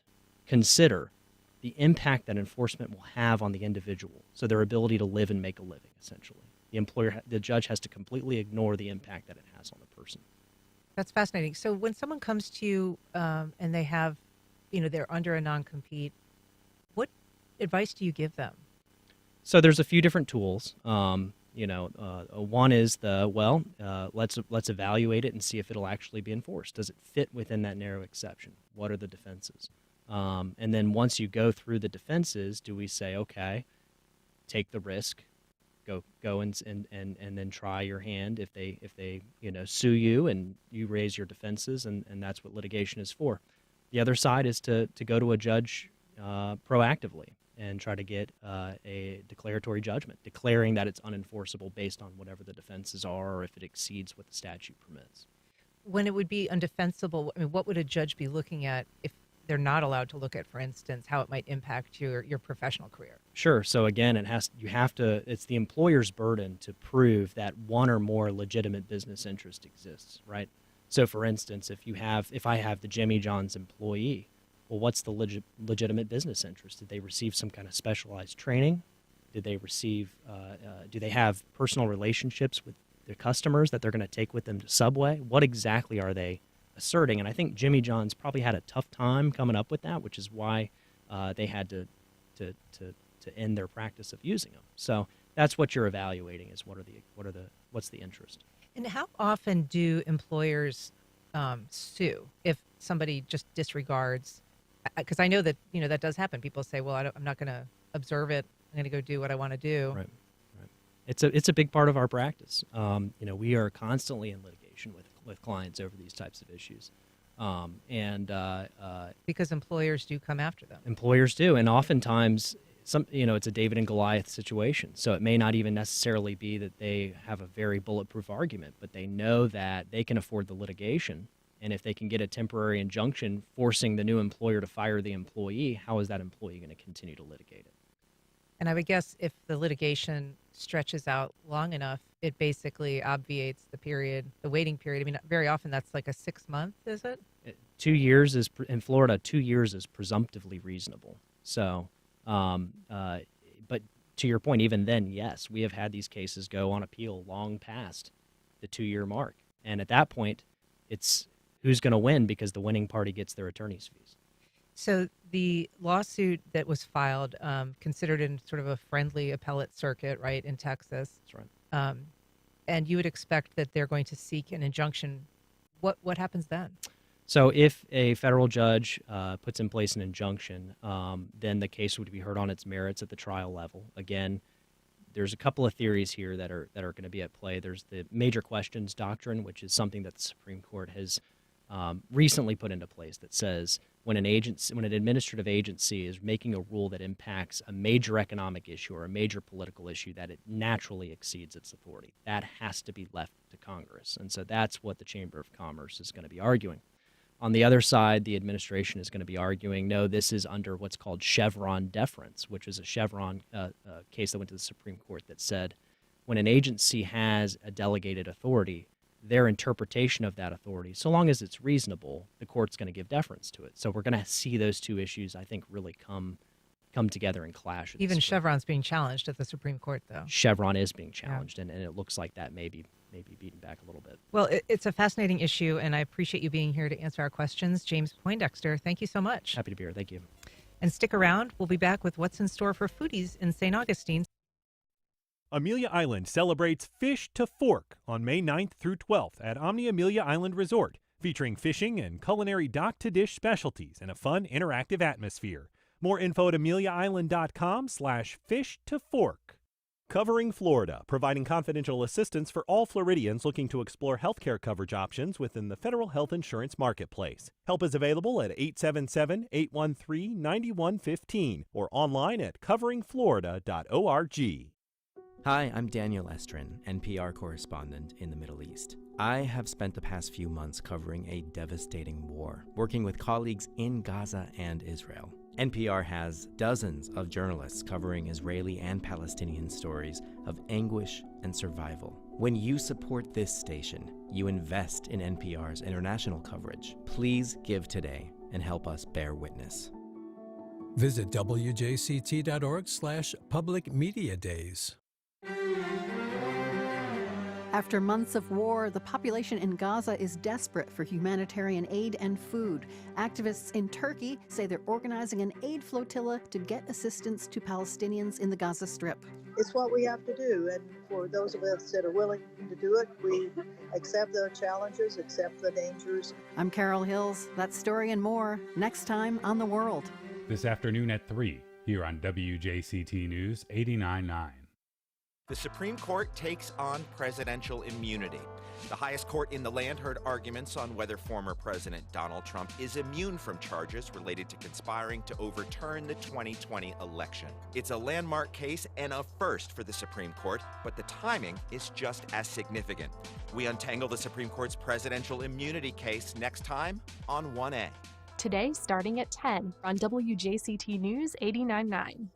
consider the impact that enforcement will have on the individual, so their ability to live and make a living, essentially. The judge has to completely ignore the impact that it has on the person. That's fascinating. So when someone comes to you and they have, they're under a non-compete, what advice do you give them? So there's a few different tools. One is let's evaluate it and see if it'll actually be enforced. Does it fit within that narrow exception? What are the defenses? And then once you go through the defenses, do we say, okay, take the risk, go and then try your hand if they sue you and you raise your defenses, and that's what litigation is for. The other side is to go to a judge proactively and try to get a declaratory judgment, declaring that it's unenforceable based on whatever the defenses are or if it exceeds what the statute permits. When it would be undefensible, I mean, what would a judge be looking at if they're not allowed to look at, for instance, how it might impact your professional career? Sure. So again, it's the employer's burden to prove that one or more legitimate business interest exists, right? So for instance, if I have the Jimmy John's employee, well, what's the legitimate business interest? Did they receive some kind of specialized training? Did they receive, do they have personal relationships with their customers that they're going to take with them to Subway? What exactly are they asserting? And I think Jimmy John's probably had a tough time coming up with that, which is why they had to end their practice of using them. So that's what you're evaluating: is what's the interest. And how often do employers sue if somebody just disregards? Because I know that that does happen. People say, "Well, I'm not going to observe it. I'm going to go do what I want to do." Right. It's a big part of our practice. We are constantly in litigation with clients over these types of issues, because employers do come after them. Employers do, and oftentimes it's a David and Goliath situation. So it may not even necessarily be that they have a very bulletproof argument, but they know that they can afford the litigation. And if they can get a temporary injunction forcing the new employer to fire the employee, how is that employee going to continue to litigate it? And I would guess if the litigation stretches out long enough, it basically obviates the waiting period. I mean, very often that's like a 6 month, is it? 2 years in Florida, 2 years is presumptively reasonable. So, but to your point, even then, yes, we have had these cases go on appeal long past the 2-year mark. And at that point, it's who's going to win, because the winning party gets their attorney's fees. So the lawsuit that was filed, considered in sort of a friendly appellate circuit, right, in Texas. That's right. And you would expect that they're going to seek an injunction. What happens then? So if a federal judge puts in place an injunction, then the case would be heard on its merits at the trial level. Again, there's a couple of theories here that are going to be at play. There's the major questions doctrine, which is something that the Supreme Court has recently put into place, that says when an administrative agency is making a rule that impacts a major economic issue or a major political issue, that it naturally exceeds its authority. That has to be left to Congress. And so that's what the Chamber of Commerce is going to be arguing. On the other side, the administration is going to be arguing, no, this is under what's called Chevron deference, which is a Chevron case that went to the Supreme Court that said when an agency has a delegated authority, their interpretation of that authority, so long as it's reasonable, the court's going to give deference to it. So we're going to see those two issues, I think, really come together and clash. Even Chevron's being challenged at the Supreme Court, though. Chevron is being challenged, and it looks like that may be beaten back a little bit. Well, it's a fascinating issue, and I appreciate you being here to answer our questions. James Poindexter, thank you so much. Happy to be here. Thank you. And stick around. We'll be back with what's in store for foodies in St. Augustine. Amelia Island celebrates Fish to Fork on May 9th through 12th at Omni Amelia Island Resort, featuring fishing and culinary dock-to-dish specialties and a fun, interactive atmosphere. More info at ameliaisland.com/fish-to-fork. Covering Florida, providing confidential assistance for all Floridians looking to explore healthcare coverage options within the federal health insurance marketplace. Help is available at 877-813-9115 or online at coveringflorida.org. Hi, I'm Daniel Estrin, NPR correspondent in the Middle East. I have spent the past few months covering a devastating war, working with colleagues in Gaza and Israel. NPR has dozens of journalists covering Israeli and Palestinian stories of anguish and survival. When you support this station, you invest in NPR's international coverage. Please give today and help us bear witness. Visit WJCT.org/Public Media Days. After months of war, the population in Gaza is desperate for humanitarian aid and food. Activists in Turkey say they're organizing an aid flotilla to get assistance to Palestinians in the Gaza Strip. it's what we have to do. And for those of us that are willing to do it, we accept the challenges, accept the dangers. I'm Carol Hills. That story and more next time on The World. This afternoon at 3 here on WJCT News 89.9. The Supreme Court takes on presidential immunity. The highest court in the land heard arguments on whether former President Donald Trump is immune from charges related to conspiring to overturn the 2020 election. It's a landmark case and a first for the Supreme Court, but the timing is just as significant. We untangle the Supreme Court's presidential immunity case next time on 1A. Today, starting at 10 on WJCT News 89.9.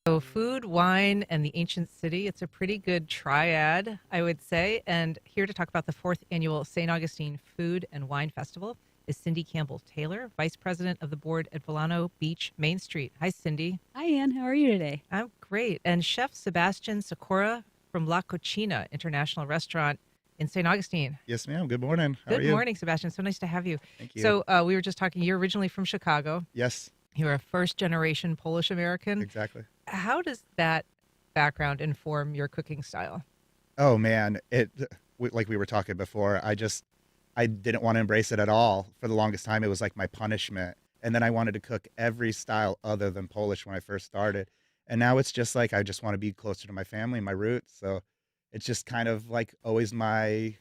So food, wine, and the ancient city. It's a pretty good triad, I would say. And here to talk about the 4th annual St. Augustine Food and Wine Festival is Cindy Campbell-Taylor, Vice President of the Board at Volano Beach, Main Street. Hi, Cindy. Hi, Ann. How are you today? I'm great. And Chef Sebastian Sikora from La Cocina International Restaurant in St. Augustine. Yes, ma'am. Good morning. How are you? Good morning, Sebastian. So nice to have you. Thank you. So we were just talking, you're originally from Chicago. Yes. You're a first-generation Polish-American. Exactly. How does that background inform your cooking style? Oh, man. Like we were talking before, I didn't want to embrace it at all. For the longest time, it was like my punishment. And then I wanted to cook every style other than Polish when I first started. And now it's just like I just want to be closer to my family, my roots. So it's just kind of like always my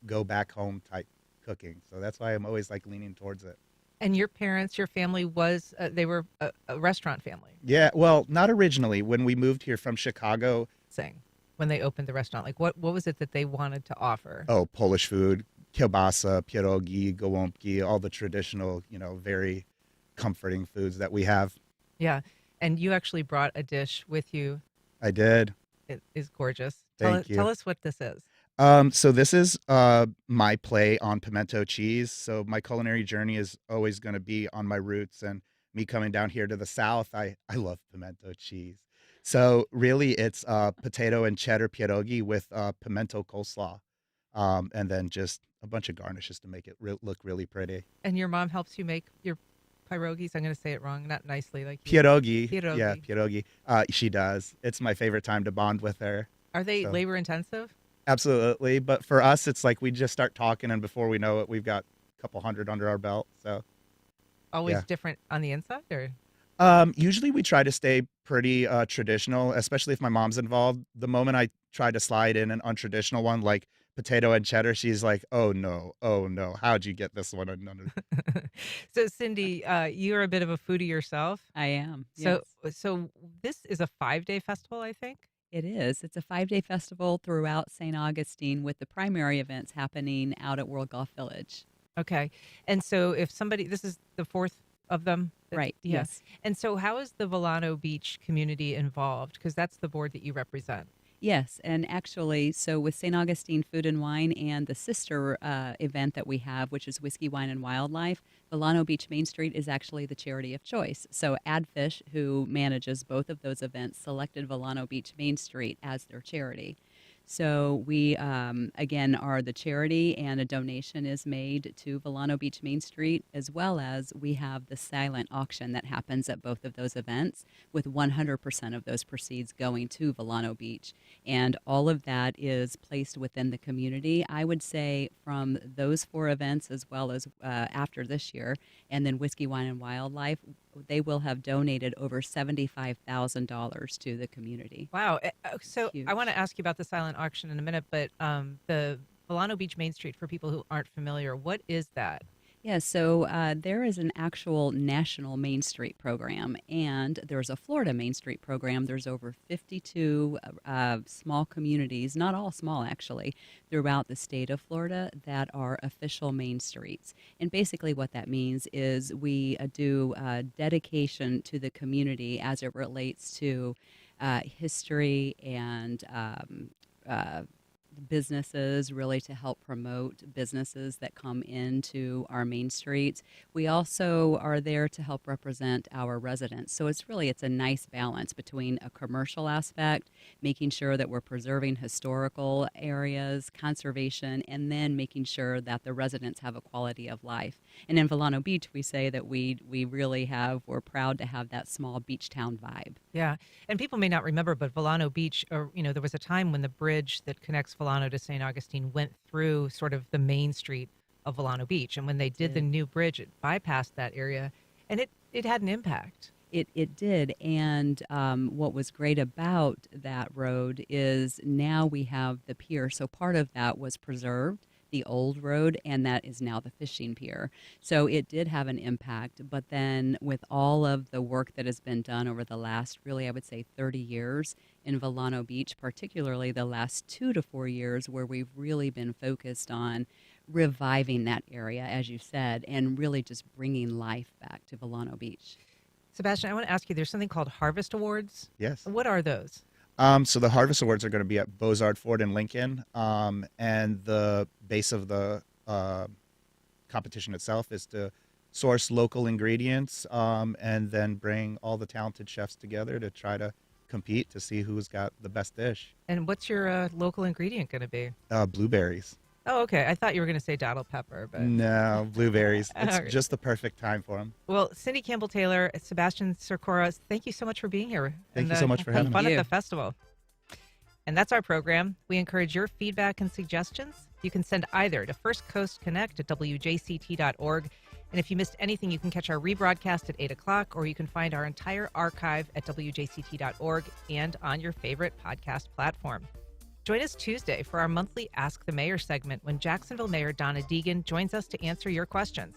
go back home type cooking. So that's why I'm always like leaning towards it. And your parents, your family was, they were a restaurant family. Yeah, well, not originally. When we moved here from Chicago. When they opened the restaurant, like what was it that they wanted to offer? Oh, Polish food, kielbasa, pierogi, gołąbki, all the traditional, very comforting foods that we have. Yeah, and you actually brought a dish with you. I did. It is gorgeous. Thank you. Tell us what this is. So this is my play on pimento cheese. So my culinary journey is always going to be on my roots, and me coming down here to the South, I love pimento cheese. So really it's potato and cheddar pierogi with pimento coleslaw, and then just a bunch of garnishes to make it look really pretty. And your mom helps you make your pierogies? I'm going to say it wrong, not nicely. Like Pierogi. Pierogi. Yeah, pierogi. She does. It's my favorite time to bond with her. Are they labor intensive? Absolutely. But for us, it's like we just start talking, and before we know it, we've got a couple hundred under our belt. So always different on the inside, or? Usually we try to stay pretty traditional, especially if my mom's involved. The moment I try to slide in an untraditional one like potato and cheddar, she's like, oh no, how'd you get this one? So Cindy, you're a bit of a foodie yourself. I am. So Yes. so this is a 5-day festival, I think? It is. It's a 5-day festival throughout St. Augustine with the primary events happening out at World Golf Village. Okay. And so if somebody, this is the 4th of them? Right, Yeah. yes. And so how is the Volano Beach community involved? Because that's the board that you represent. Yes, and actually, so with St. Augustine Food and Wine and the sister event that we have, which is Whiskey, Wine, and Wildlife, Volano Beach Main Street is actually the charity of choice. So Adfish, who manages both of those events, selected Volano Beach Main Street as their charity. So we, again, are the charity, and a donation is made to Volano Beach Main Street, as well as we have the silent auction that happens at both of those events, with 100% of those proceeds going to Volano Beach. And all of that is placed within the community. I would say from those 4 events, as well as after this year, and then Whiskey, Wine, and Wildlife, they will have donated over $75,000 to the community. Wow. So Huge. I want to ask you about the silent auction in a minute, but the Volano Beach Main Street, for people who aren't familiar, what is that? Yeah, so there is an actual national Main Street program, and there's a Florida Main Street program. There's over 52 small communities, not all small actually, throughout the state of Florida that are official Main Streets. And basically what that means is we do dedication to the community as it relates to history and businesses, really to help promote businesses that come into our main streets. We also are there to help represent our residents. So it's a nice balance between a commercial aspect, making sure that we're preserving historical areas, conservation, and then making sure that the residents have a quality of life. And in Volano Beach, we say that we're proud to have that small beach town vibe. Yeah, and people may not remember, but Volano Beach, there was a time when the bridge that connects Volano to St. Augustine went through sort of the main street of Volano Beach. And when they did the new bridge, it bypassed that area, and it had an impact. It did, and what was great about that road is now we have the pier. So part of that was preserved, the old road, and that is now the fishing pier. So it did have an impact, but then with all of the work that has been done over the last, really, I would say 30 years in Volano Beach, particularly the last 2 to 4 years, where we've really been focused on reviving that area, as you said, and really just bringing life back to Volano Beach. Sebastian, I want to ask you, there's something called Harvest Awards. Yes. What are those? So the Harvest Awards are going to be at Beaux-Arts Ford in Lincoln, and the base of the competition itself is to source local ingredients and then bring all the talented chefs together to try to compete to see who's got the best dish. And what's your local ingredient going to be? Blueberries. Oh, okay. I thought you were going to say dottle pepper, but No, blueberries. It's All right. just the perfect time for them. Well, Cindy Campbell-Taylor, Sebastian Circora, thank you so much for being here. Thank you so much for having me. Fun Thank at you. the festival. And that's our program. We encourage your feedback and suggestions. You can send either to First Coast Connect at WJCT.org. And if you missed anything, you can catch our rebroadcast at 8 o'clock, or you can find our entire archive at WJCT.org and on your favorite podcast platform. Join us Tuesday for our monthly Ask the Mayor segment when Jacksonville Mayor Donna Deegan joins us to answer your questions.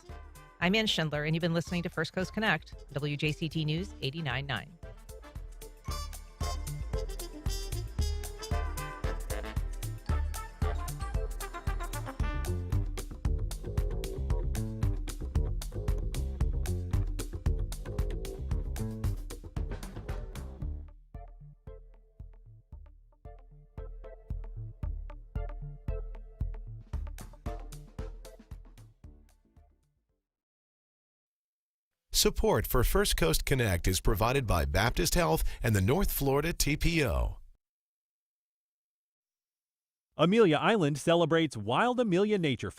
I'm Ann Schindler, and you've been listening to First Coast Connect, WJCT News 89.9. Support for First Coast Connect is provided by Baptist Health and the North Florida TPO. Amelia Island celebrates Wild Amelia Nature Fest.